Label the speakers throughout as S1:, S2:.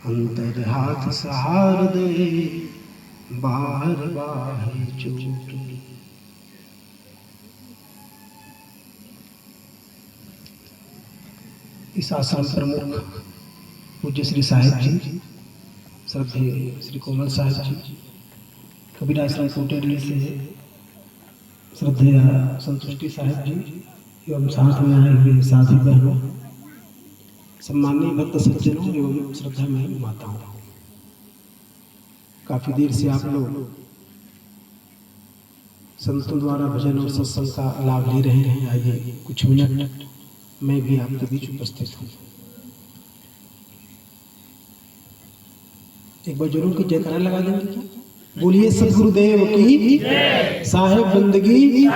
S1: अंतर हाथ सहार दे, बाहर बाहे चोट। इस आश्रम प्रमुख पूज्य श्री साहिब जी, श्रद्धेय श्री कोमल साहिब जी, कबीर आश्रम कोटेली से श्रद्धेय संतुष्टि साहिब जी एवं साथ में आए हुए साधु बहनों, सम्मानीय भक्त सज्जनों एवं श्रद्धा में माताओं, काफी देर से आप लोग संतों द्वारा भजन और सत्संग का लाभ ले रहे हैं। आइए कुछ मिनट मैं भी आपके बीच उपस्थित हूँ। एक बार जरूर की जयकारा लगा देंगे क्या? बोलिए सदगुरुदेव की, साहेब बंदगी।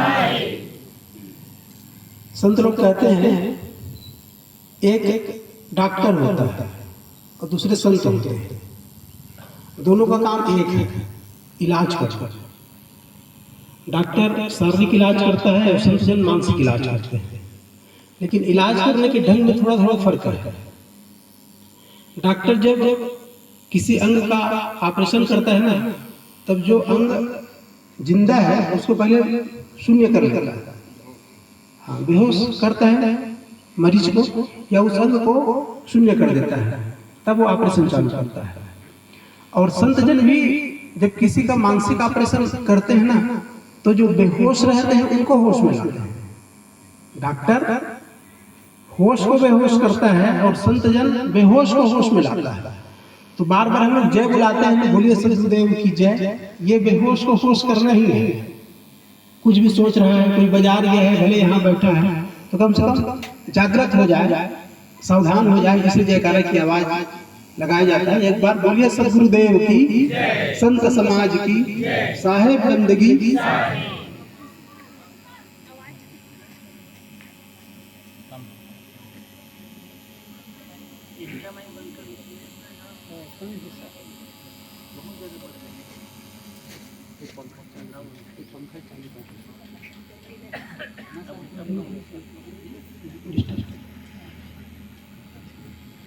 S1: संत लोग कहते हैं एक डॉक्टर होता है और दूसरे संत होते हैं, दोनों का काम एक है, इलाज करना। डॉक्टर शारीरिक इलाज करता है और संत जन मानसिक इलाज करते हैं, लेकिन इलाज करने के ढंग में थोड़ा थोड़ा फर्क है। डॉक्टर जब किसी अंग का ऑपरेशन करता है ना, तब जो अंग जिंदा है उसको पहले शून्य कर लेता है, हाँ, बेहोश करता है मरीज को या उस अंग को शून्य कर देता है, तब वो ऑपरेशन चालू करता है। और संत जन भी जब किसी का मानसिक ऑपरेशन करते हैं ना, तो जो बेहोश रहते हैं उनको होश में लाते हैं। डॉक्टर होश को बेहोश करता है और संत जन बेहोश को होश में लाता है। तो बार बार हम लोग जय बुलाते हैं, बोलिए सदगुरुदेव की जय। ये बेहोश को होश करना ही है। कुछ भी सोच रहा है, कोई बाजार गया है, भले यहाँ बैठा है, तो कम से कम जागृत हो जाए, सावधान हो जाए, इसलिए जयकारा की आवाज लगाया जाता है। एक बार बोलिए सदगुरुदेव की, संत समाज की, साहेब बंदगी।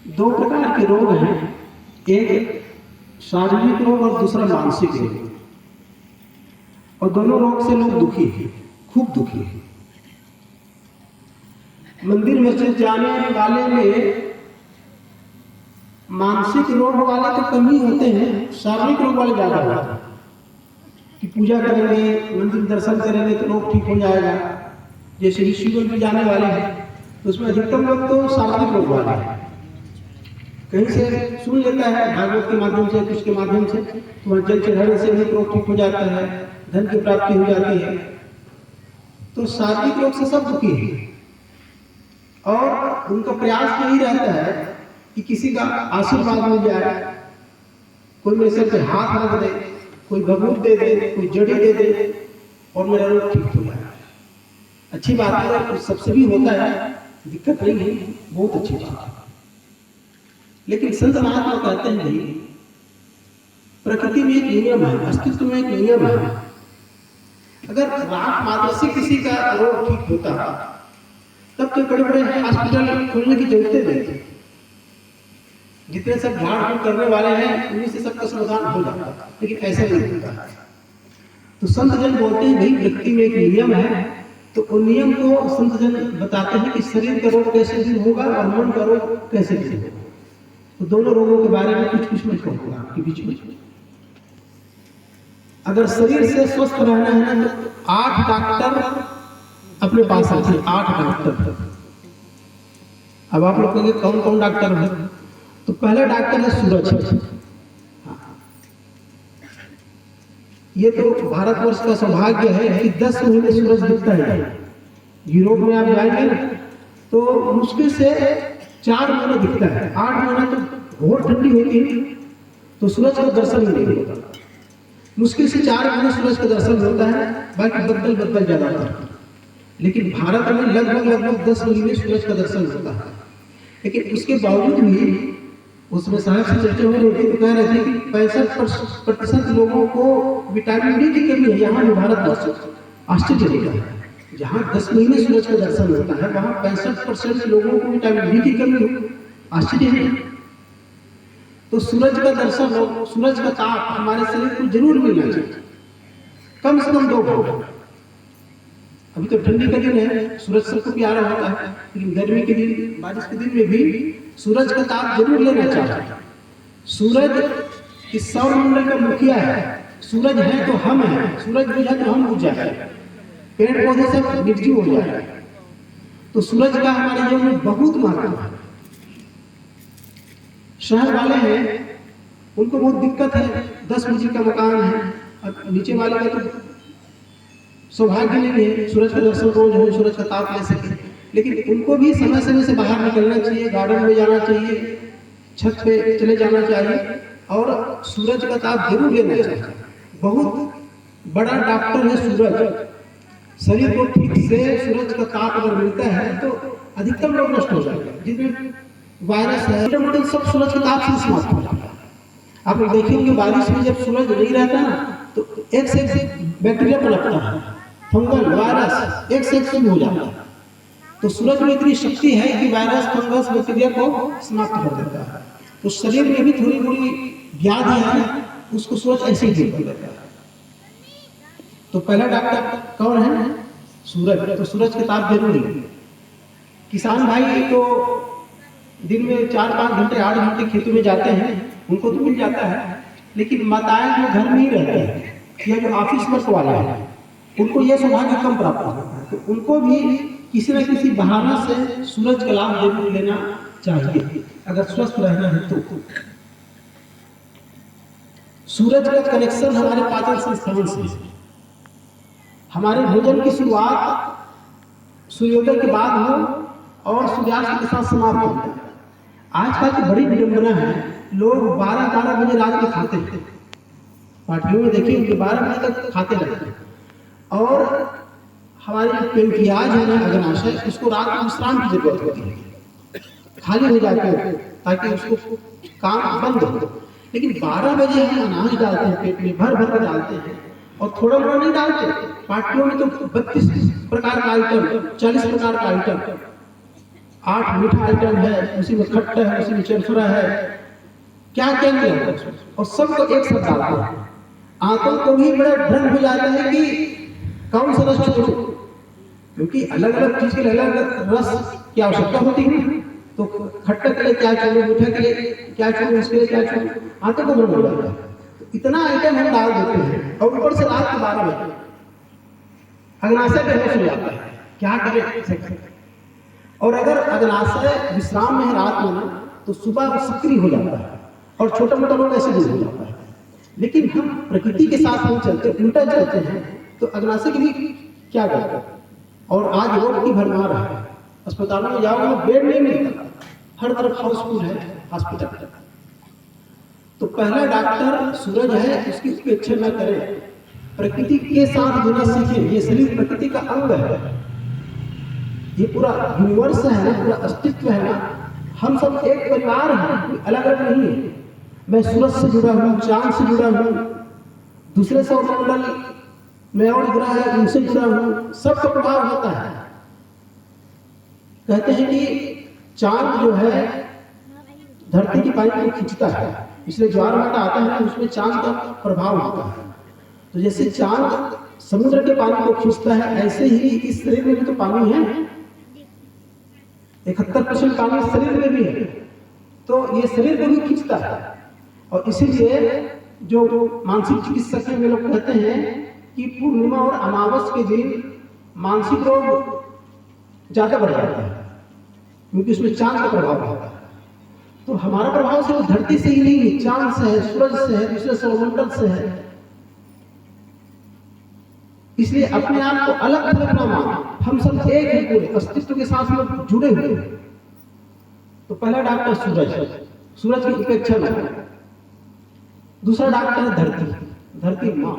S1: दो प्रकार के रोग हैं, एक शारीरिक रोग और दूसरा मानसिक रोग, और दोनों रोग से लोग दुखी हैं, खूब दुखी हैं। मंदिर मस्जिद जाने वाले में मानसिक रोग वाले तो कम ही होते हैं, शारीरिक रोग वाले ज्यादा होते हैं। कि पूजा करेंगे, मंदिर दर्शन करेंगे तो रोग ठीक हो जाएगा। जैसे ही शिविर में जाने वाले हैं तो उसमें अधिकतम लोग तो शारीरिक रोग वाले हैं। कहीं से सुन लेता है भागवत के माध्यम से, कुछ के माध्यम से, तो वहाँ जल चढ़ाने से भी रोग ठीक हो जाता है, धन की प्राप्ति हो जाती है। तो शारीरिक रोग से सब दुखी है और उनका प्रयास यही रहता है कि किसी का आशीर्वाद मिल जाए, कोई मेरे सर पे हाथ रख दे, कोई भभूत दे दे, कोई जड़ी दे दे और मेरा रोग ठीक हो जाए। अच्छी बात है, सबसे भी होता है, दिक्कत नहीं है, बहुत अच्छी बात है। लेकिन संत महात्मा कहते हैं नहीं, प्रकृति में एक नियम है, अस्तित्व में एक नियम है। अगर रात मात्र से किसी का रोग ठीक होता तब तो बड़े बड़े हॉस्पिटल खोलने की जरूरत नहीं थी। जितने सब झाड़ फूक करने वाले हैं उन्हीं से सबका समाधान हो जाता, लेकिन ऐसा नहीं होता। तो संत जन बोलते हैं भाई प्रकृति में एक नियम है, तो उन नियम को संत जन बताते हैं कि शरीर का रोग कैसे दूर होगा और मन का रोग कैसे दूर होगा। तो दोनों रोगों के बारे में कुछ मैं कहूँगा आपके बीच में। अगर शरीर से स्वस्थ रहना है ना, तो 8 डॉक्टर अपने पास आते हैं, 8 डॉक्टर। अब आप लोग कहेंगे कौन कौन डॉक्टर है? तो पहला डॉक्टर है सूरज। ये तो भारतवर्ष का सौभाग्य है कि 10 महीने सूरज दिखता है। यूरोप में आप जाएंगे ना तो मुश्किल से 4 महीने दिखता है, 8 महीना तो बहुत ठंडी होती है, तो सूरज का दर्शन ही नहीं होता। मुश्किल से 4 महीने सूरज का दर्शन होता है, बाकी बदल ज्यादा होता है। लेकिन भारत में लगभग 10 महीने सूरज का दर्शन होता है। लेकिन उसके बावजूद भी उसमें साहब से चर्चा हो रही थी, तो कह रहे थे कि 65% लोगों को विटामिन डी की कमी है यहाँ में भारतवर्ष। आश्चर्य होता है, जहाँ 10 महीने सूरज का दर्शन होता है वहाँ 65% लोगों को विटामिन डी की कमी हो। आश्चर्य है। तो सूरज का दर्शन हो, सूरज का ताप हमारे शरीर को जरूर मिलना चाहिए, कम से कम 2 घंटे। अभी तो ठंडी का दिन है, सूरज सबको प्यारा होता है, लेकिन गर्मी के दिन, बारिश के दिन में भी सूरज का ताप जरूर लेना चाहिए। सूरज इस सौर मंडल का मुखिया है, सूरज है तो हम हैं, सूरज बुझा तो हम बुझ जाए, पेड़ पौधे सब निर्जीव हो जाए। तो सूरज का हमारे जीवन में बहुत महत्व है। शहर वाले हैं उनको बहुत दिक्कत है, 10 मंजिल का मकान है, और नीचे वाले का तो सौभाग्य नहीं है सूरज का दर्शन रोज हो, सूरज का ताप ले सके, लेकिन उनको भी समय समय से बाहर निकलना चाहिए, गार्डन में जाना चाहिए, छत पे चले जाना चाहिए और सूरज का ताप जरूर लेना चाहिए। बहुत बड़ा डॉक्टर है सूरज, शरीर को ठीक से सूरज का ताप अगर मिलता है तो अधिकतम रोग नष्ट हो जाएगा। जिसमें वायरस है सब सूरज के ताप से समाप्त हो जाता है। आप लोग देखेंगे बारिश में जब सूरज नहीं रहता ना तो एक से एक बैक्टीरिया पनपता है, फंगल वायरस एक से एक शुरू हो जाता है। तो सूरज में इतनी शक्ति है कि वायरस फंगस बैक्टीरिया को समाप्त कर देता है। तो शरीर में भी थोड़ी थोड़ी व्याधि है उसको सूरज ऐसे ही दूर कर देता है। तो पहला डॉक्टर कौन है? सूरज। तो सूरज के ताप जरूरी है। किसान भाई तो दिन में 4-5 घंटे 8 घंटे खेतों में जाते हैं, उनको तो मिल जाता है, लेकिन माताएं जो घर में ही रहते हैं या जो ऑफिस वर्क वाले हैं उनको यह सौभाग्य कम प्राप्त होता है। तो उनको भी किसी न किसी बहाने से सूरज का लाभ जरूर लेना चाहिए अगर स्वस्थ रहना है तो। सूरज का कनेक्शन हमारे पाचन संस्थान से, हमारे भोजन की शुरुआत सूर्योदय के बाद हो और सूर्यास्त के साथ समाप्त हो जाए। आजकल की बड़ी विडंबना है, लोग 12-12 बजे रात में खाते हैं, पार्टियों में देखिए उनके 12 बजे तक खाते रहते हैं। और हमारे जो पेनक्रियाज है ना अग्नाशय, उसको रात में विश्राम की जरूरत होती है, खाली हो जाते हैं ताकि उसको काम बंद हो। लेकिन 12 बजे हम अनाज डालते हैं पेट में, भर भर कर डालते हैं और थोड़ा थोड़ा नहीं डालते। पार्टियों में तो 32 प्रकार का आइटम, 40 प्रकार का आइटम, 8 मीठा आइटम है, उसी में खट्टा है, उसी में चरफरा है, क्या क्या नहीं है, और सबको एक साथ डालते हैं। आंतों को भी बड़ा भ्रम हो जाता है कि कौन सा रस छोड़ूं, क्योंकि अलग अलग चीज के लिए अलग अलग रस की आवश्यकता होती है। तो खट्टा के लिए क्या छोड़ूं, मीठा के लिए क्या छोड़ूं, इसके लिए क्या छोड़ूं, आंतों को भ्रम हो जाता है। तो इतना आइटम हम डाल देते हैं और ऊपर से रात के 12 बजे अग्नाशय बेहोश हो जाता है, क्या करें। और अगर अग्नाशय विश्राम में है रात में ना तो सुबह वो सक्रिय हो जाता है और छोटा मोटा रोग ऐसे दूर हो जाता है। लेकिन हम प्रकृति के साथ नहीं चलते, उल्टा चलते हैं तो अग्नाशय के भी क्या करते हैं। और आज रोग की भरमार है, अस्पतालों में जाओगे बेड नहीं मिलता, हर तरफ हाउसफुल है हॉस्पिटल। तो पहला डॉक्टर सूरज है, उसकी उपेक्षा न करें, प्रकृति के साथ जुड़ना सीखें। ये शरीर प्रकृति का अंग है, ये पूरा यूनिवर्स है ना, पूरा अस्तित्व है ना, हम सब एक परिवार हैं, अलग अलग नहीं है। मैं सूरज से जुड़ा हूँ, चांद से जुड़ा हूँ, दूसरे सौरमंडल में और ग्रह है उनसे जुड़ा हूँ, सबका प्रभाव होता है। कहते हैं कि चांद जो है धरती की पानी को खींचता है, इसलिए ज्वार भाटा आता है उसमें चांद का प्रभाव होता है। तो जैसे चांद समुद्र के पानी को खींचता है, ऐसे ही इस शरीर में भी तो पानी है, 71% पानी शरीर में भी है, तो ये शरीर को भी खींचता है। और इसीलिए जो मानसिक चिकित्सक हैं वे लोग कहते हैं कि पूर्णिमा और अमावस के दिन मानसिक रोग ज्यादा बढ़ जाता है, क्योंकि उसमें चांद का प्रभाव होता है। तो हमारा प्रभाव सिर्फ धरती से ही नहीं है, चांद से है, सूरज से है, दूसरे सौरमंडल से है। इसलिए अपने आप को अलग अलग ना मानो, हम सब एक हैं, पूरे अस्तित्व के साथ हम जुड़े हुए हैं। तो पहला डॉक्टर सूरज है, सूरज की उपेक्षा न करें। दूसरा डॉक्टर है धरती, धरती माँ।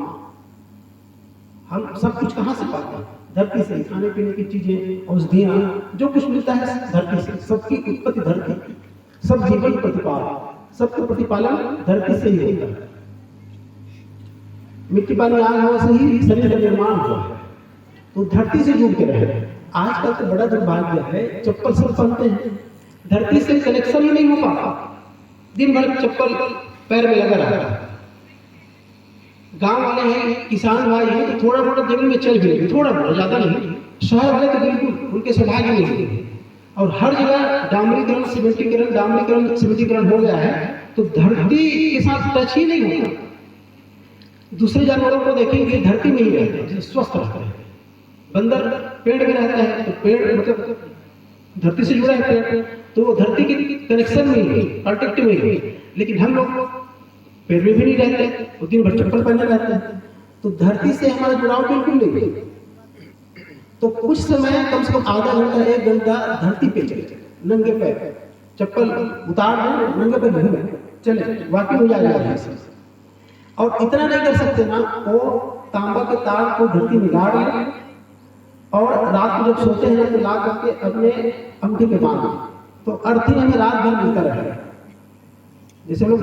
S1: हम सब कुछ कहाँ से पाते हैं? धरती से। खाने पीने की चीजें, औषधियां, जो कुछ मिलता है धरती से, सबकी उत्पत्ति धरती, सब जीवन प्रतिपालन, सबका प्रतिपालन धरती से ही होता है। मिट्टी पानी आग हवा से ही शरीर का निर्माण हुआ है, तो धरती से जुड़ के रहे। आजकल तो बड़ा दुर्भाग्य है, चप्पल सब पहनते हैं, धरती से कनेक्शन ही नहीं हो पाता। दिन भर चप्पल पैर में लगा रहता है। गांव वाले हैं, किसान भाई हैं, तो थोड़ा मोड़ा जमीन में चल भी लेंगे, थोड़ा मोड़ा, ज़्यादा नहीं। शहर वाले तो बिल्कुल उनके सौभाग्य नहीं है। और हर जगह डामरीकरण, सीमेंटीकरण हो गया है, तो धरती के साथ टच ही नहीं होता। दूसरे जानवरों को देखेंगे धरती में ही रहते हैं, स्वस्थ रहते हैं। बंदर पेड़ में रहता है, तो पेड़ मतलब धरती से जुड़ा है पेड़, तो वो धरती के कनेक्शन में ही, कांटेक्ट में ही। लेकिन हम लोग पेड़ में भी नहीं रहते, वो दिन भर चप्पल पहने रहते हैं, तो धरती से हमारा जुड़ाव बिल्कुल नहीं। तो कुछ समय, कम से कम आधा घंटा 1 घंटा धरती पे चले, नंगे पैर, चप्पल उतार दें, नंगे पैर घूमे चले, वाकई हो जाएगा। और इतना नहीं कर सकते ना, वो तांबा के तार को धरती में गाड़ लें, और रात को जब सोते हैं तो ला करके अपने अंगूठे पे बांध दें, तो अर्थिंग हमें रात भर मिलता रहेगा। जैसे लोग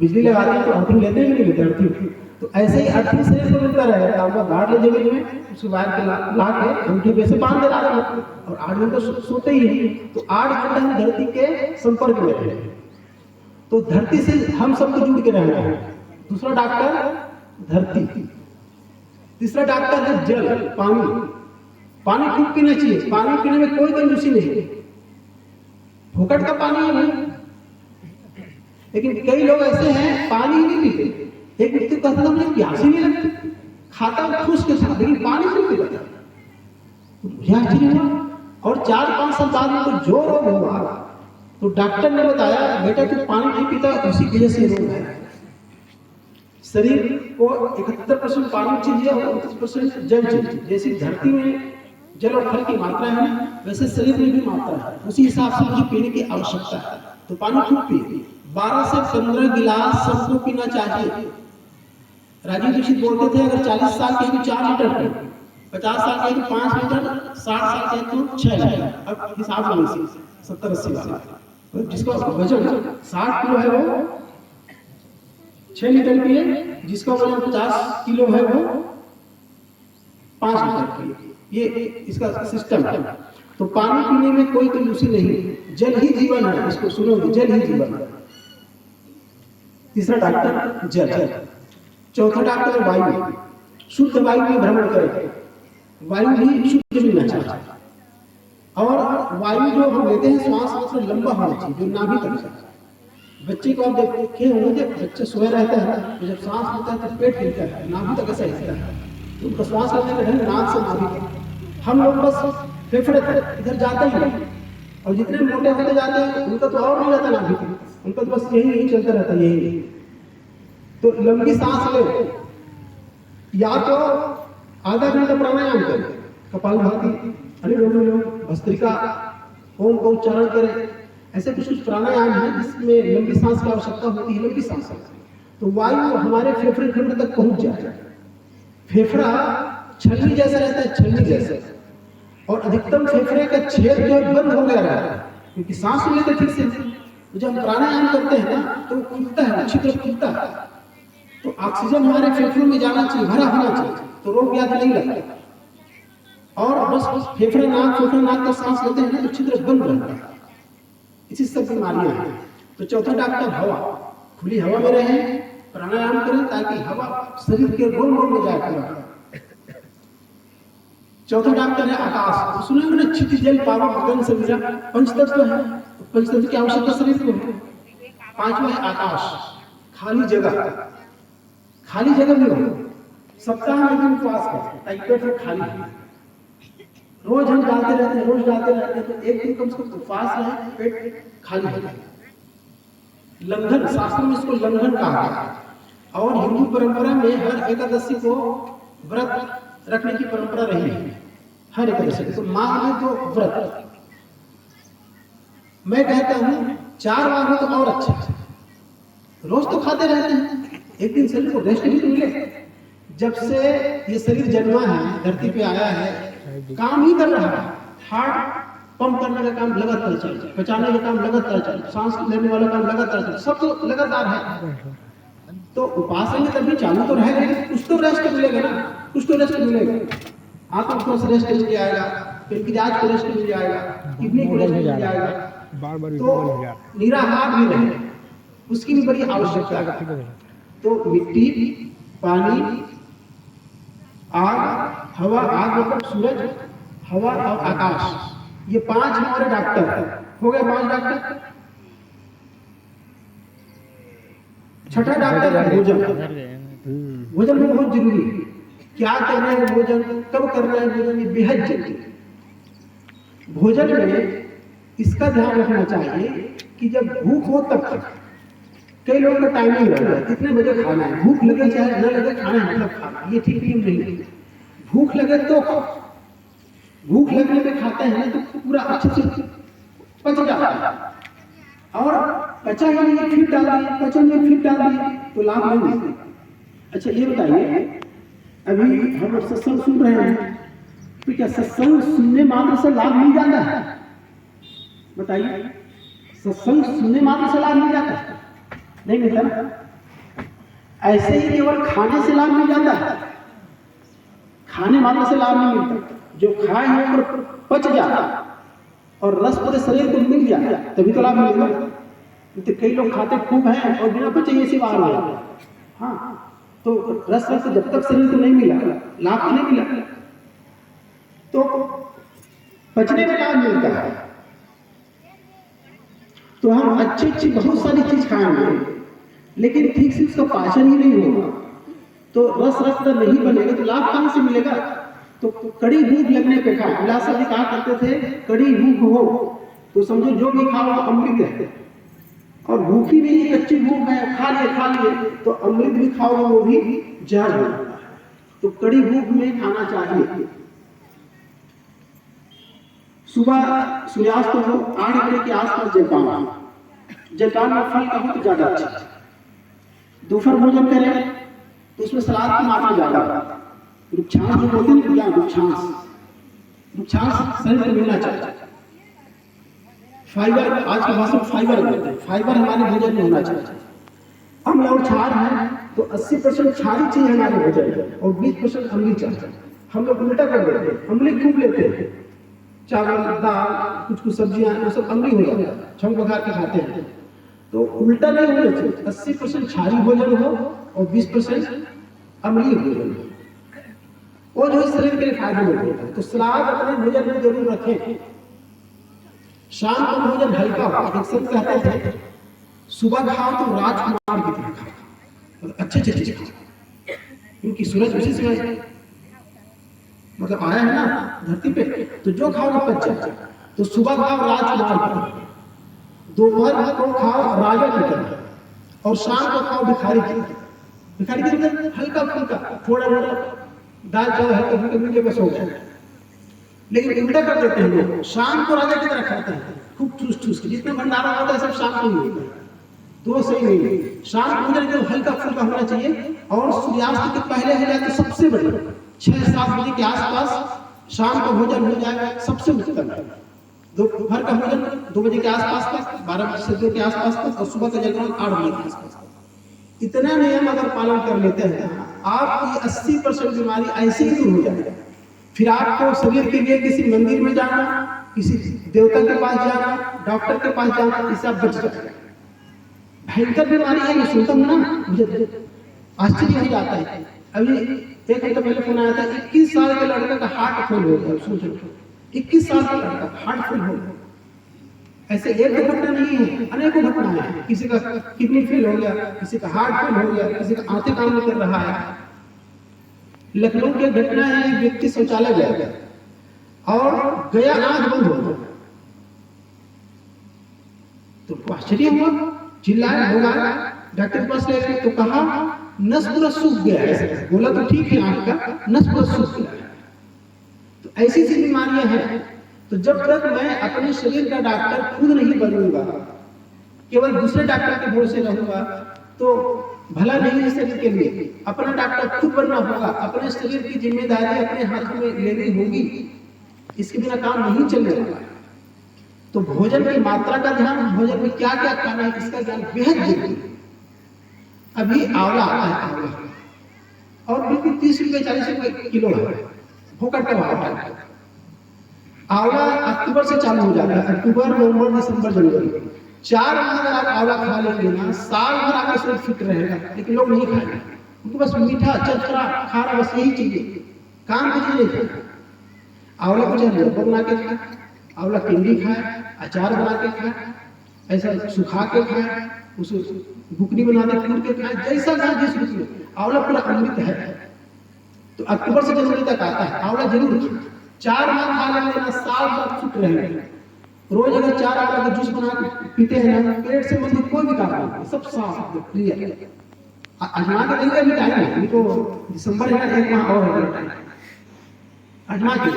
S1: बिजली लगाते हैं तो अर्थिंग लेते ही नहीं लेते अर्थिंग, तो ऐसे ही अर्थिंग शरीर को मिलता रहेगा। तांबा गाड़ ले जमीन में, उसको वायर पे ला के अंगूठे पे से बांध दे रहा है, और 8 घंटे सोते ही हैं, तो 8 घंटे हम धरती के संपर्क में रहे। तो धरती से हम सबको जुड़ के रहना है। दूसरा डॉक्टर धरती, तीसरा डॉक्टर है जल, पानी। पानी खूब पीना चाहिए, पानी पीने में कोई कंजूसी नहीं, फोकट का पानी है भाई। लेकिन कई लोग ऐसे हैं पानी ही नहीं पीते। एक व्यक्ति कहता था मुझे प्यास ही नहीं लगती, खाता हूं ठूस के साथ, लेकिन पानी नहीं पीता। मुझे आश्चर्य हुआ। और 4-5 साल बाद में तो जो रोग हुआ, तो डॉक्टर ने बताया बेटा तू पानी नहीं पीता, उसी वजह से रोग है। शरीर को 71% पानी चाहिए और 29% जल चाहिए। जैसे धरती में जल और फल की मात्रा है, वैसे शरीर में भी मात्रा है, उसी हिसाब से मुझे पीने की आवश्यकता है। तो पानी खूब पिए, 12 से 15 गिलास सबको पीना चाहिए। राजीव दीक्षित बोलते थे अगर 40 साल के हैं तो 4 लीटर पिए, 50 साल के हैं तो 5 लीटर, 60 साल के हैं तो 6 लीटर। अब हिसाब में 70-80 वाला, तो जिसका वजन 60 किलो है वो 6 लीटर पिए, जिसका वजन 50 किलो है वो 5 लीटर पिए। ये इसका सिस्टम है। तो पानी पीने में कोई कंजूसी नहीं, जल ही जीवन है, इसको सुनोगे, जल ही जीवन है। तीसरा डॉक्टर जल। चौथा डॉक्टर वायु, शुद्ध वायु में भ्रमण करे, वायु भी शुद्ध मिलना चाहिए। और वायु जो हम लेते हैं श्वास में लंबा होना चाहिए, जो नाभि तक। बच्चे को आप देखे होंगे जब बच्चे सोए रहता है, तो जब सांस लेता है तो पेट हिलता है, नाभि तक ऐसा हिलता है, तो उनका श्वास लेने का ढंग नाक से नाभि तक। हम लोग बस फेफड़े इधर जाते ही नहीं, और जितने मोटे होते जाते हैं उनका तो और नहीं रहता नाभि तक, उनका तो बस यही चलता रहता है, यही। तो लंबी सांस ले, या तो आधा घंटा प्राणायाम करें, कपालभाति, अनुलोम, भस्त्रिका, ओम का उच्चारण करें। ऐसे कुछ प्राणायाम है जिसमें लंबी सांस की आवश्यकता होती है, लंबी सांस। तो वायु हमारे फेफड़े खंड तक पहुंच जाए। फेफड़ा छलनी जैसा रहता है, छलनी जैसा, और अधिकतम फेफड़े का छेद जो बंद हो गया रहता है, क्योंकि सांस लेते ठीक से। तो जब हम प्राणायाम करते हैं ना तो खुलता है, अच्छी तरह खुलता है, तो ऑक्सीजन हमारे फेफड़ों में जाना चाहिए, भरा होना चाहिए, तो रोग व्याधि नहीं लगता। और बस फेफड़े नाक का सांस लेते हैं ना तो अच्छी तरह बंद रहता है, इसी सब बीमारियां हैं। तो चौथा डॉक्टर हवा, खुली हवा में रहें, प्राणायाम करें ताकि हवा शरीर के रोम रोम में जाए। चौथा डॉक्टर है आकाश। तो सुने मैंने क्षितिज जल पावक गगन सविरा, पंचतत्व है, पंचतत्व की आवश्यकता शरीर को है। 5वां है आकाश, खाली जगह। खाली जगह भी हो, सप्ताह में एक दिन उपवास करें ताकि पेट खाली। रोज हम जाते रहते हैं, तो एक दिन कम से कम उपवास रहे, पेट खाली हो। लंघन, शास्त्र में इसको लंघन कहा है। और हिंदू परंपरा में हर एकादशी को व्रत रखने की परंपरा रही है, हर एकादशी। तो माघ में तो व्रत, मैं कहता हूँ 4 बार हो तो और अच्छा। रोज तो खाते रहते हैं, एक दिन शरीर को रेस्ट भी तो मिले। जब से ये शरीर जन्मा है, धरती पे आया है, काम ही कर रहा है। हार्ट पंप करने का काम लगातार चल रहा है, पचाने का काम लगातार चल रहा है, सांस लेने वाला काम लगातार चल रहा है, सब तो लगातार है। तो उपास रहेंगे तभी चालू तो रहेगा, कुछ तो रेस्ट मिलेगा ना, कुछ तो रेस्ट मिलेगा। आंतों को रेस्ट मिल जाएगा, पेनक्रियाज को रेस्ट मिल जाएगा, किडनी को रेस्ट मिल जाएगा, तो निराहार भी रहे। उसकी भी बड़ी आवश्यकता है। तो मिट्टी, पानी, आग, हवा, आग मतलब सूरज, हवा और आकाश, ये 5 हमारे डॉक्टर हो गए, 5 डॉक्टर। छठा डॉक्टर है भोजन। भोजन में बहुत जरूरी है, क्या करना है भोजन, कब करना है भोजन, ये बेहद जरूरी है। भोजन में इसका ध्यान रखना चाहिए कि जब भूख हो तब खाना। कई लोगों का टाइमिंग रहता है, कितने बजे खाना है, भूख लगे चाहे न लगे, खाना है मतलब खाना, ये ठीक नियम नहीं है। भूख लगे तो खाओ, भूख लगने पे खाते हैं ना तो पूरा अच्छे से पच जाता है, और पचा ही नहीं फिर डाल दिए, पचा नहीं फिर डाल दिए तो लाभ नहीं मिलता। अच्छा ये बताइए, अभी हम लोग सत्संग सुन रहे हैं, तो क्या सत्संग सुनने मात्र से लाभ मिल जाता है? बताइए, सत्संग सुनने मात्र से लाभ मिल जाता है? नहीं मिलता ना। ऐसे ही केवल खाने से लाभ मिल जाता है? खाने मात्र से लाभ नहीं मिलता। जो खाए हैं पर पच जाता और रस पूरे शरीर को मिल जाता तभी तो लाभ मिलेगा। तो कई लोग खाते खूब हैं और बिना पचे ऐसी बाहर हो जाते हैं। हाँ, तो रस जब तक शरीर को नहीं मिला, लाभ तो नहीं मिला। तो पचने में लाभ मिलता है। तो हम अच्छी बहुत सारी चीज खाएंगे, लेकिन ठीक से उसका पाचन ही नहीं होगा, तो रस नहीं बनेगा, तो लाभ कहां से मिलेगा? तो कड़ी भूख लगने पे खाओ। विलास जी कहा करते थे, कड़ी भूख हो तो समझो जो भी खाओ अमृत है, और भूखी नहीं, कच्ची भूख है, खा लिए तो अमृत भी खाओ वो भी जहर हो जाता है। तो कड़ी भूख में खाना चाहिए। सुबह सूर्यास्त हो 8 बजे के आसपास जलपान, जलपान में फल का बहुत ज्यादा अच्छा। दोपहर भोजन करें तो उसमें सलाद की मात्रा ज्यादा, रुक्षांश जो होते हैं क्या, रुक्षांश शरीर को मिलना चाहिए। फाइबर, आज के भाषा में फाइबर बोलते हैं, फाइबर हमारे भोजन में होना चाहिए। अम्ल और क्षार है तो 80% क्षारी चीज हमारे भोजन में और 20% अम्लीय चाहिए। हम लोग उल्टा कर देते हैं, अम्लीय खूब लेते हैं, चावल, दाल, कुछ सब्जियां, वो सब अम्लीय हो जाता है, छम बघार के खाते हैं। तो उल्टा नहीं होना चाहिए, 80% क्षारी भोजन हो और 20% अम्लीय भोजन हो, वो जो शरीर के लिए फायदेमंद होता है। तो सलाद अपने भोजन में जरूर रखें। शाम को भोजन हल्का हो। एक संत कहते थे, सुबह खाओ तो राजकुमार की तरह खाओ, अच्छे चीज खाओ, क्योंकि सूरज उसी समय मतलब आया है ना धरती पे, तो जो खाओ वो पच जाए। तो सुबह खाओ राजकुमार की तरह, दोपहर को खाओ राजा की तरह, और शाम को खाओ भिखारी की तरह। भिखारी की तरह हल्का फुल्का, थोड़ा मोड़ा दाल चावल हल्का फुल्का मिल के बस हो गया। लेकिन उल्टा कर देते हैं लोग, शाम को राजा की तरह खाते हैं, खूब ठूस के, जितने भंडारा होता है सब शाम को ही होता है, तो वो सही नहीं है। शाम को भोजन हल्का फुल्का होना चाहिए, और सूर्यास्त के पहले हो जाए तो सबसे बढ़िया, 6-7 बजे के आसपास शाम का भोजन हो जाएगा, सबसे उत्तम है। दोपहर का भोजन 2 बजे के आसपास तक, 12 बजे से 2 के आसपास तक, और सुबह का जलपान 8 बजे के आसपास। इतना नियम अगर पालन कर लेते हैं, आपकी 80% बीमारी ऐसे ही दूर हो जाएगी। फिर आपको शरीर के लिए किसी मंदिर में जाना, किसी देवता के पास जाना, डॉक्टर के पास जाना, इससे आप बच जाएंगे। भयंकर बीमारी है, ये सुनता हूं ना, मुझे आश्चर्य हो जाता है। अभी 1 घंटे पहले फोन आया था, 21 साल के लड़का का हार्ट फेल हो गया। सोचो, 21 साल का लड़का हार्ट फेल हो गया। ऐसे एक घटना नहीं है, अनेकों घटनाएं हैं। किसी का किडनी फेल हो गया, किसी का हार्ट फेल हो गया, किसी का आंखें काम नहीं कर रहा है। लखनऊ की घटना है, एक व्यक्ति शौचालय गया और गया, आंख बंद हो गया, तो आश्चर्य हुआ, चिल्लाया, लोग आए, डॉक्टर के पास ले गए तो कहा नस पूरा सूख गया है। बोला तो ठीक है, आंख का नस पूरा सूख गया है। तो ऐसी सी बीमारियां हैं। तो जब तक मैं अपने शरीर का डॉक्टर खुद नहीं बनूंगा, केवल दूसरे डॉक्टर के भरोसे रहूंगा, तो भला नहीं है शरीर के लिए। अपना डॉक्टर खुद बनना होगा, अपने शरीर की जिम्मेदारी अपने हाथ में लेनी होगी, इसके बिना काम नहीं चलने वाला। तो भोजन की मात्रा का ध्यान, भोजन में क्या क्या खाना है इसका ज्ञान बेहद जरूरी है। अभी आंवला आता है, आंवला और बिल्कुल 30 रुपए 40 रुपए किलो है, फोकट का भाव है। आंवला अक्टूबर से चालू हो जाता है, अक्टूबर, नवंबर, दिसंबर, जनवरी। 4 माह अगर आप आंवला खा लेंगे ना, साल भर आपका शरीर फिट रहेगा। लेकिन लोग नहीं खाएंगे, उनको बस मीठा चटपटा खाना, बस यही चाहिए, काम कुछ नहीं खाए। आंवला को चाहे मुरब्बा बना के खाए, आंवला पिंडी खाए, अचार बना के खाए, ऐसा सुखा के खाए, उसे बुकनी बना के कूट के खाए, जैसा खाए जिस रूप में। आंवला पूरा अमृत है। तो अक्टूबर से जनवरी तक आता है, आंवला जरूर 4 माह खा लेंगे ना, साल तक फिट रहेंगे। रोज अगर 4 आंवला का जूस बना के पीते हैं ना, पेट से मतलब कोई भी काम नहीं, सब साफ क्लियर। अजमा के देंगे, अभी टाइम है, अभी तो दिसंबर है, 1 माह और है, अजमा के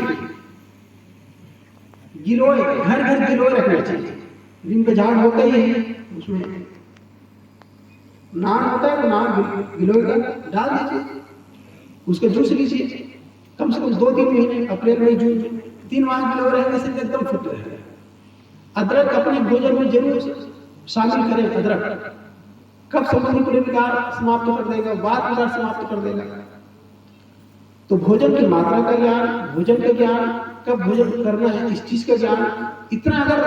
S1: गिलोय, घर घर गिलोय रखना चाहिए। नीम का झाड़ होता ही है, उसमें नान होता है, तो नान गिलोय का डाल दीजिए, उसका जूस लीजिए। कम से कम 2-3 महीने, अप्रैल मई जून 3 माह गिलोय रहेंगे, सिर्फ एकदम फिट रहेगा। अदरक अपने भोजन में जरूर शामिल करें। अदरक कफ संबंधी पूरे विकार समाप्त कर देगा, वात विकार समाप्त कर देगा। तो भोजन की मात्रा का ज्ञान, भोजन का ज्ञान, कब भोजन करना है, इस चीज का ज्ञान, इतना अगर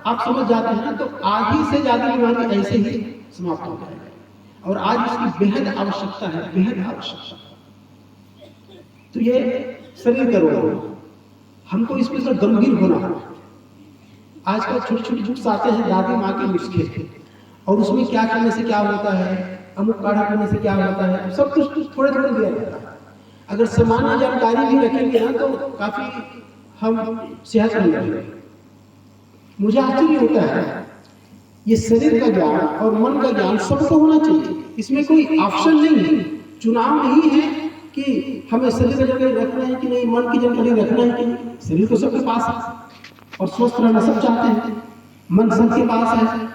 S1: आप समझ जाते हैं ना, तो आधी से ज्यादा बीमारी ऐसे ही समाप्त हो जाएगी। और आज इसकी बेहद आवश्यकता है, बेहद आवश्यकता। तो ये शरीर का रोग, हमको इसमें तो गंभीर होना है। आजकल छोटे छोटे जुक्स आते हैं, दादी माँ के नुस्खे, और उसमें क्या खाने से क्या होता है, अमुक काढ़ा पीने से क्या होता है, सब कुछ थोड़े थोड़े दिया जाता है। अगर सामान्य जानकारी भी रखेंगे ना, तो काफी हम सेहतमंद रहेंगे। मुझे आश्चर्य होता है, ये शरीर का ज्ञान और मन का ज्ञान सबको होना चाहिए, इसमें कोई ऑप्शन नहीं है, चुनाव नहीं है कि हमें शरीर की जानकारी रखना है कि नहीं, मन की जानकारी रखना है कि नहीं। शरीर तो सबके पास है और स्वस्थ रहना सब चाहते हैं, मन सबके पास है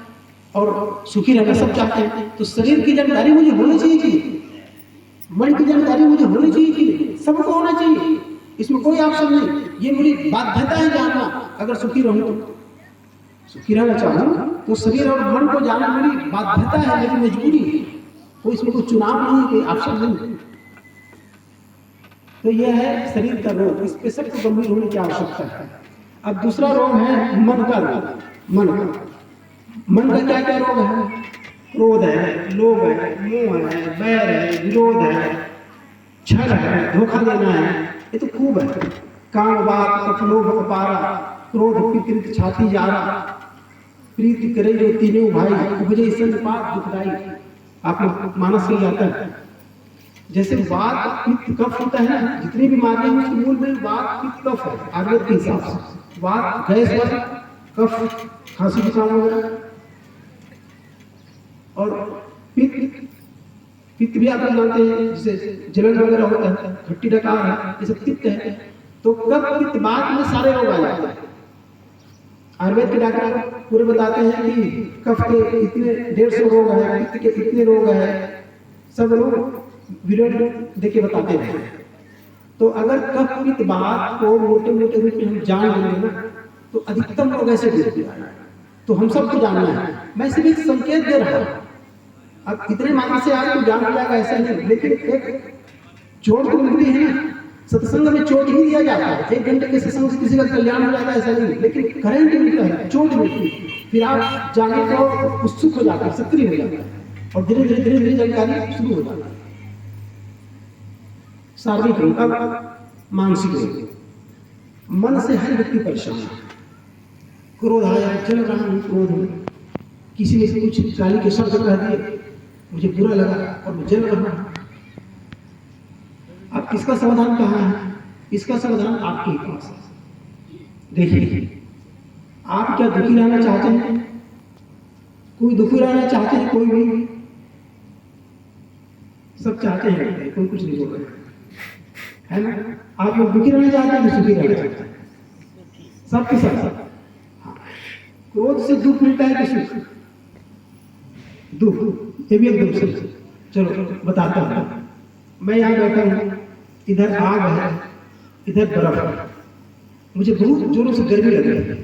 S1: और सुखी रहना सब चाहते हैं। तो शरीर की जानकारी मुझे होनी चाहिए कि मन की जानकारी मुझे होनी चाहिए कि सबको होना चाहिए, इसमें कोई ऑप्शन नहीं। ये मेरी बाध्यता है जानना। अगर सुखी रहूं तो, सुखी रहना चाहूं तो शरीर और मन को जानना मेरी बाध्यता है, मेरी मजबूरी है। कोई इसमें कोई चुनाव नहीं, कोई ऑप्शन नहीं। तो यह है शरीर का रोग, इस पे सबको गंभीर होने की आवश्यकता है। अब दूसरा रोग है मन का रोग। मन का क्या क्या रोग है? क्रोध है, लोभ है, मोह है, बैर है, विरोध है, छल है, धोखा देना है, ये तो खूब है। काम बात कफ लोभ अपारा, क्रोध पितृत छाती जारा, प्रीति करे जो तीनों भाई, उपजे संग पाप दुखदाई। आप मानस से आता है, जैसे वात पित्त कफ होता है ना, जितनी बीमारियां हैं उसके मूल में वात पित्त कफ है। आयुर्वेद के हिसाब से वात गैस है, कफ खांसी जुकाम वगैरह, और पित्त भी आप जानते हैं, जैसे जलन वगैरह होता है, खट्टी डकार है, ये सब पित्त है। तो कफ पित्त बाद में सारे रोग आ जाते हैं। आयुर्वेद के डॉक्टर पूरे बताते हैं कि कफ के इतने 150 रोग है, पित्त के इतने रोग है, सब लोग वीडियो देके बताते हैं। तो अगर कफ पित्त बात को मोटे मोटे रूप में हम जान लेंगे ना, तो अधिकतम रोग ऐसे होते हैं। तो हम सबको जानना है, मैं सिर्फ एक संकेत दे रहा हूं। अब इतने मात्र से आपको जान हो जाएगा ऐसा नहीं, लेकिन एक चोट तो मिलती है ना, सत्संग में चोट ही दिया जाता है। 1 घंटे के सत्संग से किसी का कल्याण हो जाता है ऐसा नहीं, लेकिन करंट मिलता है, चोट मिलती है, फिर आप जाने को उत्सुक हो जाते हैं, सक्रिय हो जाते हैं, और धीरे धीरे धीरे धीरे जानकारी शुरू हो जाती है। शारीरिक रोग, अब मानसिक रोग। मन से हर व्यक्ति परेशान है। क्रोध आया, चल रहा हूं क्रोध में, किसी ने कुछ गाली के शब्द कह दिए, मुझे बुरा लगा और मैं जल रहा हूं। अब इसका समाधान कहाँ है? इसका समाधान आपके पास है। देखिए, आप क्या दुखी रहना चाहते हैं? कोई दुखी रहना चाहते हैं? कोई भी? सब चाहते हैं, कोई कुछ नहीं बोल रहा है ना। आप लोग दुखी रहना चाहते हैं, सुखी रहना चाहते हैं, सबके साथ। क्रोध से दुख मिलता है कि सुख? दुख, ये भी एकदम सही। चलो बताता हूं। मैं यहाँ बैठा हूँ, इधर आग है, इधर बर्फ है, मुझे बहुत जोरों से गर्मी लग रही है,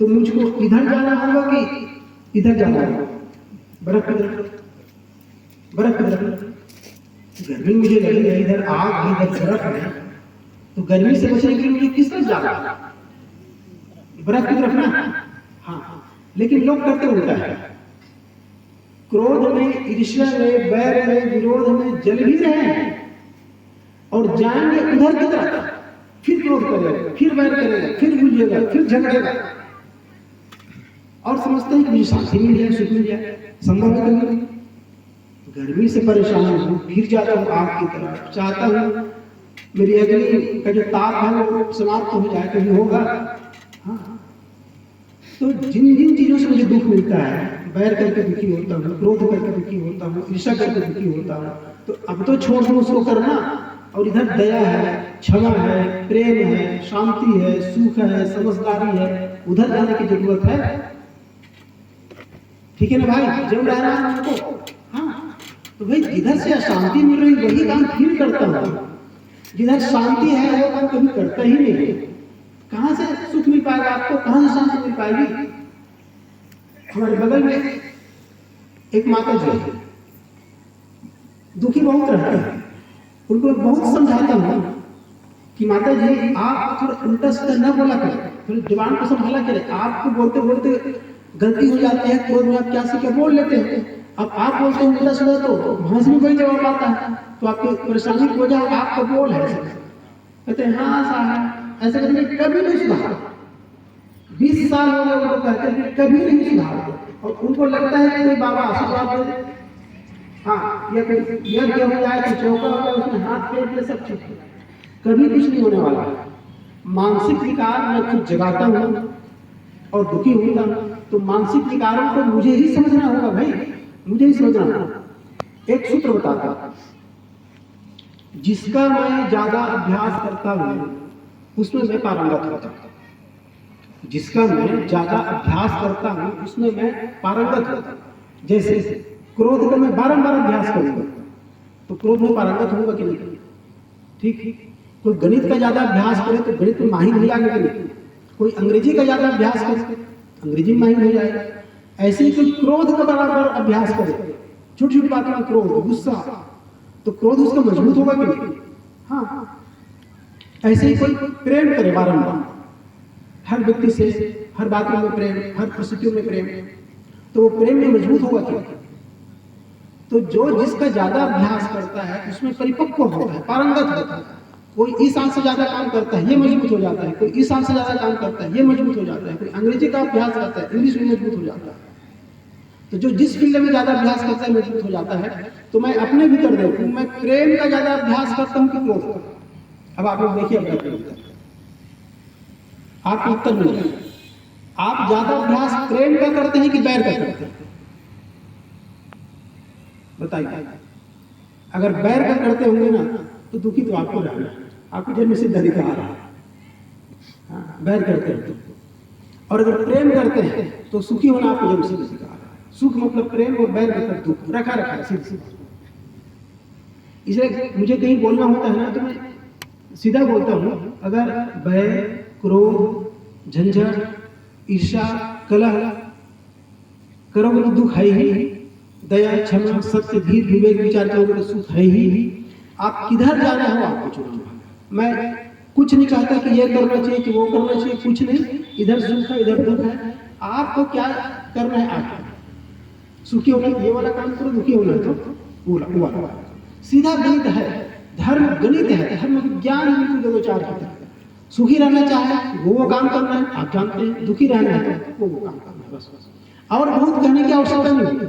S1: तो मुझको इधर जाना होगा कि इधर जाना होगा? बर्फ की तरफ, बर्फ की तरफ। गर्मी मुझे लगी है, इधर आग है, इधर बर्फ है, तो गर्मी से बचने के लिए मुझे किस तरफ जाना? बर्फ की तरफ ना। हाँ, लेकिन लोग करते उल्टा है, क्रोध में, ईर्ष्या में, बैर में, विरोध में जल भी रहे हैं और जाएंगे उधर की तरफ, फिर क्रोध करेगा, फिर बैर करेगा, फिर बुझेगा, फिर झगड़ेगा और समझते हैं कि मुझे शांति मिल जाए, सुख मिल जाए। संभव है कभी? गर्मी से परेशान हूँ, फिर जाता हूँ आग की तरफ, चाहता हूँ मेरी अग्नि का जो ताप है वो समाप्त हो जाए, कभी होगा? हाँ। तो जिन जिन चीजों से मुझे दुख मिलता है, बैर करके दुखी होता हूँ, क्रोध करके दुखी होता हूँ, ईर्ष्या करके दुखी होता हूँ, तो अब तो छोड़ दो उसको करना, और इधर दया है, क्षमा है, प्रेम है, शांति है, सुख है, समझदारी है, उधर जाने की जरूरत है। ठीक है ना भाई? जो रह रहा है उनको, हाँ, तो भाई जिधर से अशांति मिल रही वही काम फिर करता हूँ, जिधर शांति है वो काम कभी करता ही नहीं। कहां से सुख मिल पाएगा आपको? कहां से शांति मिल पाएगी? हमारे बगल में एक माता जी दुखी बहुत रहते हैं, उनको बहुत समझाता हूँ कि माता जी आप थोड़ा उल्टा सीधा न बोला करें, थोड़ी जुबान को संभाला करें। आपको बोलते बोलते गलती हो जाती है, क्रोध में आप क्या से क्या बोल लेते हैं। अब आप बोलते हैं उल्टा सीधा तो भाषण में कोई जवाब आता है, तो आपकी परेशानी की वजह आपका बोल है। कहते हैं हाँ साहब, ऐसे करके कभी नहीं सुधार। 20 साल हो गए उनको कहते हैं कभी नहीं सुधार, और उनको लगता है कि कोई बाबा आशीर्वाद दे, हाँ ये यज्ञ हो जाए तो चौका हो जाए, उसमें हाथ फेर के सब ठीक है। कभी कुछ नहीं होने वाला। मानसिक विकार मैं खुद जगाता हूँ और दुखी होता हूँ, तो मानसिक विकारों को मुझे ही समझना होगा भाई, मुझे ही समझना होगा। एक सूत्र बताता हूँ, जिसका मैं ज्यादा अभ्यास करता हूँ उसमें मैं पारंगत होता हूँ। जिसका मैं ज्यादा अभ्यास करता हूँ उसमें मैं पारंगत होता हूँ। जैसे क्रोध का मैं बारंबार अभ्यास करूंगा तो क्रोध में पारंगत होगा कि नहीं? ठीक। कोई गणित का ज्यादा अभ्यास करे तो गणित में माहिर हो जाएगा कि नहीं? कोई अंग्रेजी का ज्यादा अभ्यास करे अंग्रेजी में माहिर हो जाएगा। ऐसे ही कोई क्रोध का बराबर अभ्यास करे, छोटी छोटी बातों में क्रोध, गुस्सा, तो क्रोध उसका मजबूत होगा कि नहीं? हाँ। ऐसे ही कोई प्रेम करे बारंबार, हर व्यक्ति से, हर बात में प्रेम, हर परिस्थितियों में प्रेम, तो वो प्रेम में मजबूत होगा क्या? तो जो जिसका ज्यादा अभ्यास करता है उसमें परिपक्व होता है, पारंगत होता है। कोई इस साल से ज्यादा काम करता है ये मजबूत हो जाता है, कोई इस साल से ज्यादा काम करता है ये मजबूत हो जाता है, कोई अंग्रेजी का अभ्यास करता है इंग्लिश में मजबूत हो जाता है। तो जो जिस फील्ड में ज्यादा अभ्यास करता है मजबूत हो जाता है। तो मैं अपने भीतर देखूं, मैं प्रेम का ज्यादा अभ्यास करता हूं कि क्रोध का? अब आप लोग देखिए अपना आपको उत्तर मिल जाए। आप ज्यादा अभ्यास प्रेम का करते हैं कि बैर का करते हैं? बताइए। अगर बैर का करते होंगे ना तो दुखी तो आपको रहना है, आपको जन्म सिद्ध अधिकार है। हाँ, बैर करते हैं और अगर प्रेम करते हैं तो सुखी होना आपको जन्म सिद्ध अधिकार है। सुख मतलब प्रेम और बैर मतलब दुख, रखा रखा सीधा। इसलिए मुझे कहीं बोलना होता है ना तो मैं सीधा बोलता हूँ। अगर बैर, क्रोध, झंझट, ईर्ष्या, कलह करोगे तो दुख है ही, दया, क्षमा, सत्य, धीर, विवेक, विचार करोगे तो सुख है ही। आप किधर जाना हो आपको चुनाव। मैं कुछ नहीं चाहता कि ये करना चाहिए कि वो करना चाहिए, कुछ नहीं। इधर सुख है इधर दुख है, आपको क्या करना है? आप सुखी होना ये वाला काम करो, दुखी होना तो वो वाला। सीधा गणित है, धर्म गणित है, धर्म विज्ञान बिल्कुल दो चार होता है। सुखी रहना चाहे वो काम करना है, आप जानते हैं। दुखी रहना है तो वो काम करना है, बस। और बहुत कहने की आवश्यकता नहीं।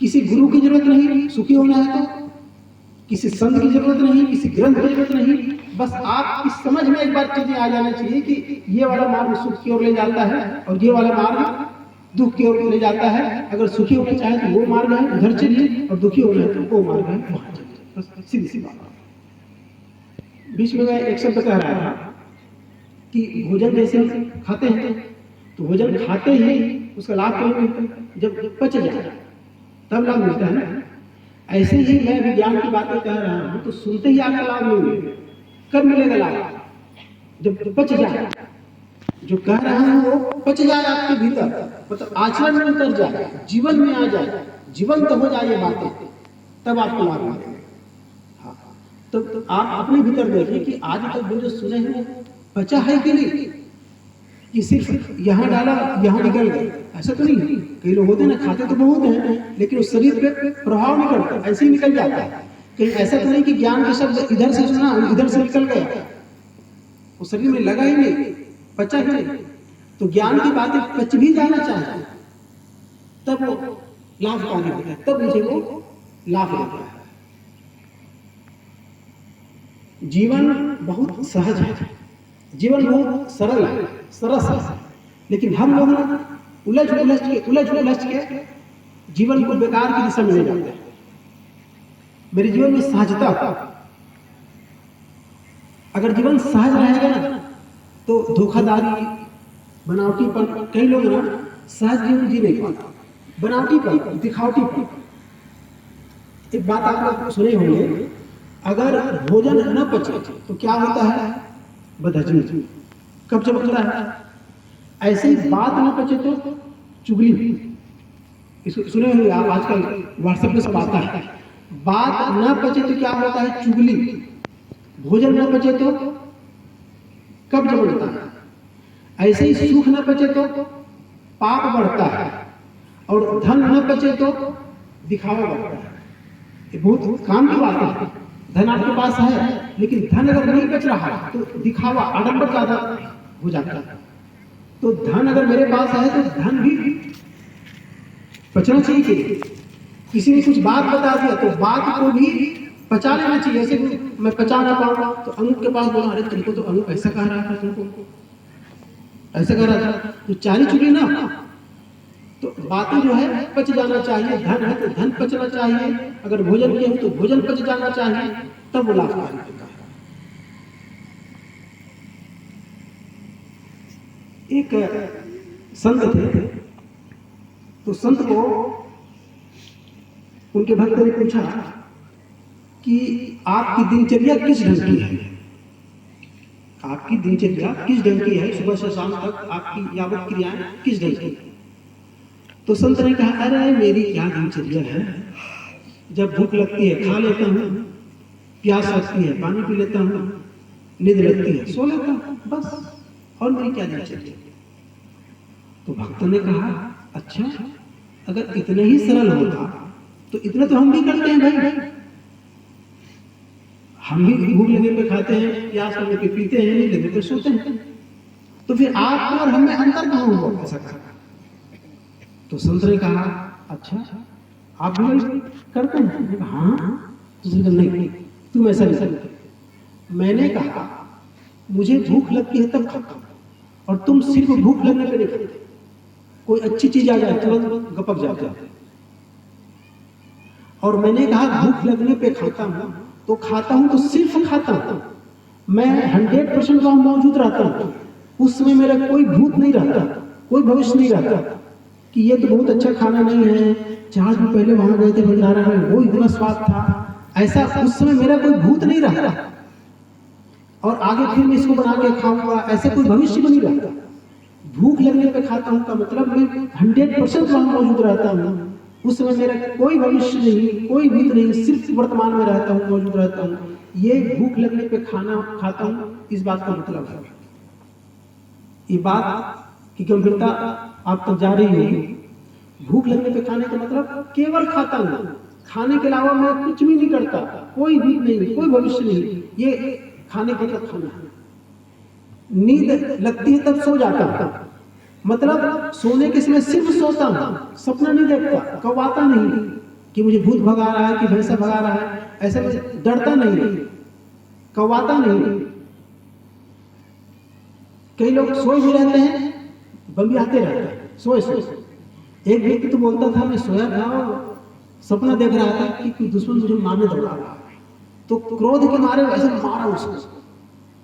S1: किसी गुरु की जरूरत नहीं, सुखी होना है तो किसी संत की जरूरत नहीं, किसी ग्रंथ की जरूरत नहीं। बस आपकी समझ में एक बार चीजें आ जाना चाहिए कि ये वाला मार्ग सुख की ओर ले जाता है और ये वाला मार्ग दुख की ओर ले जाता है। अगर सुखी होना चाहे तो वो मार्ग है, उधर चलिए, और दुखी होना है तो वो मार्ग है, वहां चलिए। बस सीधी सी बात। बीच में मैं एक शब्द कह रहा था कि भोजन जैसे हम खाते हैं तो भोजन खाते ही उसका लाभ कब मिलता है? जब पच जाए तब लाभ मिलता है ना। ऐसे ही मैं विज्ञान की बातें कह रहा हूं तो सुनते ही आपका लाभ नहीं मिलेगा। कब मिलेगा लाभ? जब पच जाए। जो कह रहा हूं वो पच जाए आपके भीतर, मतलब आचरण में उतर जाए, जीवन में आ जाए, जीवंत हो जाए ये बातें, तब आपको लाभ मिलेगा। हाँ, तो आप अपने भीतर देखिए कि आज तक जो सुने हैं पचा है कि नहीं? कि सिर्फ यहाँ डाला यहाँ निकल गया, ऐसा तो नहीं। कई लोग होते हैं ना, खाते तो बहुत हैं लेकिन उस शरीर पे प्रभाव नहीं पड़ता, ऐसे ही निकल जाता है। कहीं ऐसा तो नहीं कि ज्ञान के शब्द इधर से सुना इधर से निकल गया, वो शरीर में लगा ही नहीं, पचा ही नहीं। तो ज्ञान की बातें पच भी जाना चाहिए, तब वो लाभकारी होता है, तब मुझे वो लाभ होता है। जीवन बहुत सहज है, जीवन बहुत सरल है, सरस है, लेकिन हम लोग ना उलझ के जीवन को बेकार की दिशा में ले जाते हैं। मेरे जीवन में सहजता, अगर जीवन सहज रहेगा ना तो धोखाधड़ी, बनावटीपन, कई लोग ना सहज जीवन जी नहीं पाते, बनावटीपन, दिखावटीपन। एक बात आप लोग सुने होंगे, अगर भोजन न पचे तो क्या होता है? बदहजमी, कब्ज बनता है। ऐसे ही बात न पचे तो चुगली, सुने होंगे आप, आजकल व्हाट्सएप पे सब आता है। बात न पचे तो क्या होता है? चुगली। भोजन न पचे तो कब्ज बढ़ता है। ऐसे ही सुख न पचे तो पाप बढ़ता है, और धन न पचे तो दिखावा बढ़ता है। ये बहुत काम की बात है। धन आपके पास है लेकिन धन अगर नहीं बच रहा है तो दिखावा, आडंबर ज्यादा हो जाता है। तो धन अगर मेरे पास है तो धन भी बचना चाहिए। किसी ने कुछ बात बता दिया तो बात को भी पचा लेना चाहिए। ऐसे मैं पचा ना पाऊंगा तो अनूप के पास बोला, अरे तुमको तो अनूप ऐसा कह रहा था, तुमको ऐसा कह रहा था, तो चारी चुकी ना। तो बातें जो है पच जाना चाहिए। धन है तो धन पचना चाहिए, अगर भोजन किया हो तो भोजन पच जाना चाहिए, तब वो लाभकारी होता है। एक संत थे, तो संत को उनके भक्त ने पूछा कि आपकी दिनचर्या किस ढंग की है? आपकी दिनचर्या किस ढंग की है? सुबह से शाम तक आपकी यावत क्रियाएं किस ढंग की? तो संत ने कहा, अरे मेरी क्या दिनचर्या है, जब भूख लगती है खा लेता हूँ, प्यास लगती है पानी पी लेता हूँ, नींद लगती है सो लेता हूँ, बस, और मेरी क्या दिनचर्या? तो भक्त ने कहा, अच्छा अगर इतना ही सरल होता तो इतना तो हम भी करते हैं भाई। हम भी भूख लगने पे खाते हैं, प्यास लगने पे पीते हैं, नींद लगने पे सोते हैं, तो फिर आप और हमें अंतर कहाँ हुआ ऐसा? तो संत ने कहा, अच्छा आप भी करते हैं? हाँ। तो नहीं, तुम ऐसा नहीं करते। मैंने कहा मुझे भूख लगती है तब खाता हूं, और तुम सिर्फ भूख लगने पे नहीं खाते। कोई अच्छी चीज आ जाए तुरंत गपक जाते हैं। और मैंने कहा भूख लगने पे खाता हूं, तो खाता हूं तो सिर्फ खाता हूं, मैं 100% वहां मौजूद रहता हूं। उस समय मेरा कोई भूत नहीं रहता, कोई भविष्य नहीं रहता कि ये तो बहुत अच्छा खाना नहीं है, 4 दिन पहले वहां गए थे भंडारा में, वो इतना स्वाद था, ऐसा उस समय मेरा कोई भूत नहीं रहता, और आगे फिर मैं इसको बना के खाऊंगा, ऐसे कोई भविष्य भी नहीं रहता। भूख लगने पे खाता हूं का मतलब मैं 100% वहां मौजूद रहता हूं। उस समय मेरा कोई भविष्य नहीं, कोई भूत नहीं, सिर्फ वर्तमान में रहता हूं, मौजूद रहता हूं। ये भूख लगने पे खाना खाता हूं, इस बात का मतलब है। ये बात की गंभीरता आप तक जा रही होगी। भूख लगने पे खाने का मतलब केवल खाता हूं, खाने के अलावा मैं कुछ भी नहीं करता, कोई भूत नहीं, कोई भविष्य नहीं, ये खाने का मतलब खाना है। नींद लगती है तब सो जाता हूं, मतलब सोने के समय सिर्फ सोता हूं, सपना नहीं देखता, कवाता नहीं कि मुझे भूत भगा रहा है कि भैंसा भगा रहा है, ऐसे में डरता नहीं, कवाता नहीं। कई लोग सोए भी रहते हैं, बम्बियाते रहते हैं, सोए सोए। एक व्यक्ति तो बोलता था मैं सोया था और सपना देख रहा था कि कोई दुश्मन मुझे मारने दौड़ा रहा है, तो क्रोध के मारे ऐसे मारा उसको।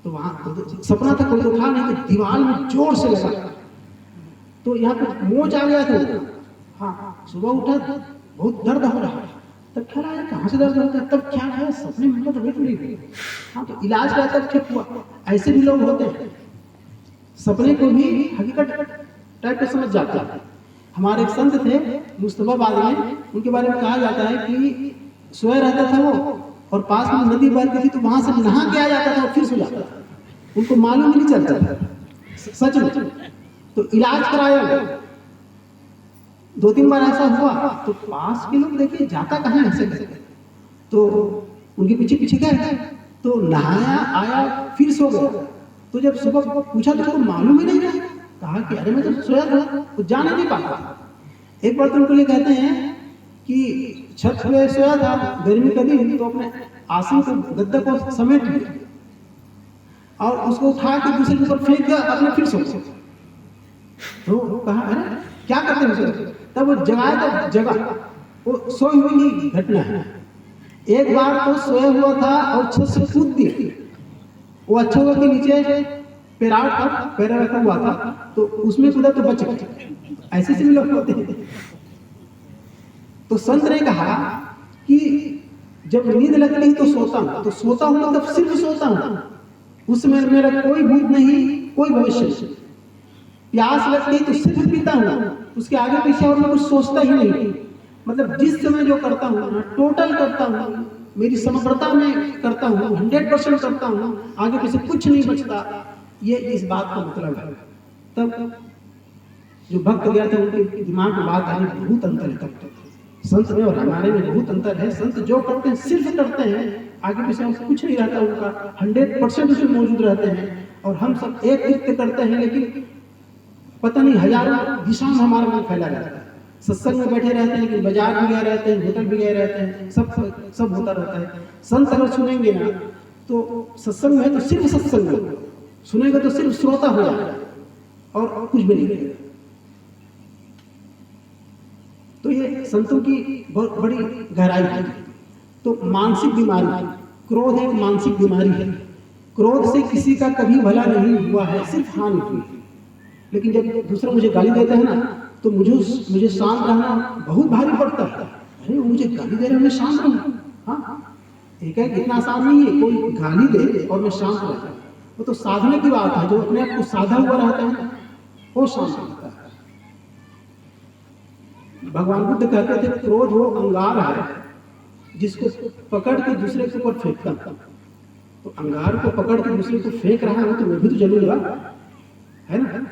S1: तो वहां सपना था, कोई तो था नहीं, तो दीवार में जोर से लगा, तो यहाँ पे मोच आ गया था। हाँ, सुबह उठा बहुत दर्द हो रहा है, तब ख्याल आया कहाँ से दर्द होता है, तब ख्याल आया सपने में तो तबीयत नहीं हुई। हाँ, तो इलाज किया तब ठीक हुआ। ऐसे भी लोग होते हैं, सपने को भी हकीकत टाइप का समझ जाता है। हमारे एक संत थे मुस्तफाबाद में, उनके बारे में कहा जाता है कि सोया रहता था वो, और पास में नदी बहती थी तो वहां से नहा के आ जाता था और फिर सो जाता था, उनको मालूम नहीं चलता था। सच में तो इलाज कराया गया, 2-3 बार ऐसा हुआ, तो पास के लोग देखिए जाता कहाँ ऐसे करके, तो उनके पीछे पीछे गए, तो नहाया आया फिर सो गया। तो जब सुबह पूछा तो उसको मालूम ही नहीं था, कहा कि अरे मैं तो सोया था, तो जा नहीं पाता। एक बार तो उनको ये कहते हैं कि छत पे सोया था गर्मी का दिन, तो अपने आसन को गद्दा को समेट लिया और उसको उठा के दूसरे के ऊपर फेंक दिया, अपने फिर सो गया। तो कहा अरे क्या करते हैं, तब वो जगाया, तब जगा, वो सोई हुई नहीं घटना है। एक बार तो सोया हुआ था और छत से कूद दिया, वो अच्छा हुआ कि नीचे पैराट पर पैरा रखा हुआ था, तो उसमें कूदा तो बच गया। ऐसे से भी लोग होते हैं। तो संत ने कहा कि जब नींद लगती है तो सोता हूं, तो सोता हूं मतलब सिर्फ सोता हूं, उसमें मेरा कोई भूत नहीं, कोई भविष्य नहीं। प्यास लगती है तो सिर्फ पीता हूं, उसके आगे पीछे और मैं कुछ सोचता ही नहीं। मतलब जिस समय जो करता हूं टोटल करता हूं, मेरी समग्रता में करता हूं, 100% करता हूं, आगे पीछे कुछ नहीं बचता। ये इस बात का मतलब है। तब जो भक्त गया था उनके दिमाग में बात आई, बहुत अंतर है तब संत में और हमारे में, बहुत अंतर है। संत जो करते हैं सिर्फ करते हैं, आगे पीछे कुछ नहीं रहता उनका, 100% उसमें मौजूद रहते हैं। और हम सब एक कृत्य करते हैं, लेकिन पता नहीं हजारों दिशाओं में हमारा मन फैला रहता है। सत्संग में बैठे रहते हैं, लेकिन बाजार भी गए रहते हैं, होटल भी गए रहते हैं, सब होता रहता है। संत अगर सुनेंगे ना, तो सत्संग में है तो सिर्फ सत्संग में सुनेगा, तो सिर्फ श्रोता हो जाएगा और कुछ भी नहीं करेगा। तो ये संतों की बहुत बड़ी गहराई है। तो मानसिक बीमारी, क्रोध एक मानसिक बीमारी है। क्रोध से किसी का कभी भला नहीं हुआ है, सिर्फ हानि हुई है। लेकिन जब दूसरा मुझे गाली देता है ना, तो मुझे शांत रहना बहुत भारी पड़ता है। अरे वो मुझे गाली दे रहा है, मैं शांत रहूं? हाँ, एक है, इतना आसान नहीं है कोई गाली दे और मैं शांत रहूं। वो तो साधने की बात है। जो अपने आप को साधा हुआ रहता है वो शांत रहता है। भगवान बुद्ध कहते थे क्रोध वो अंगार है जिसको पकड़ के दूसरे के ऊपर फेंकता। तो अंगार को पकड़ के दूसरे को फेंक रहा है, तो मैं भी तो जलूंगा, है ना।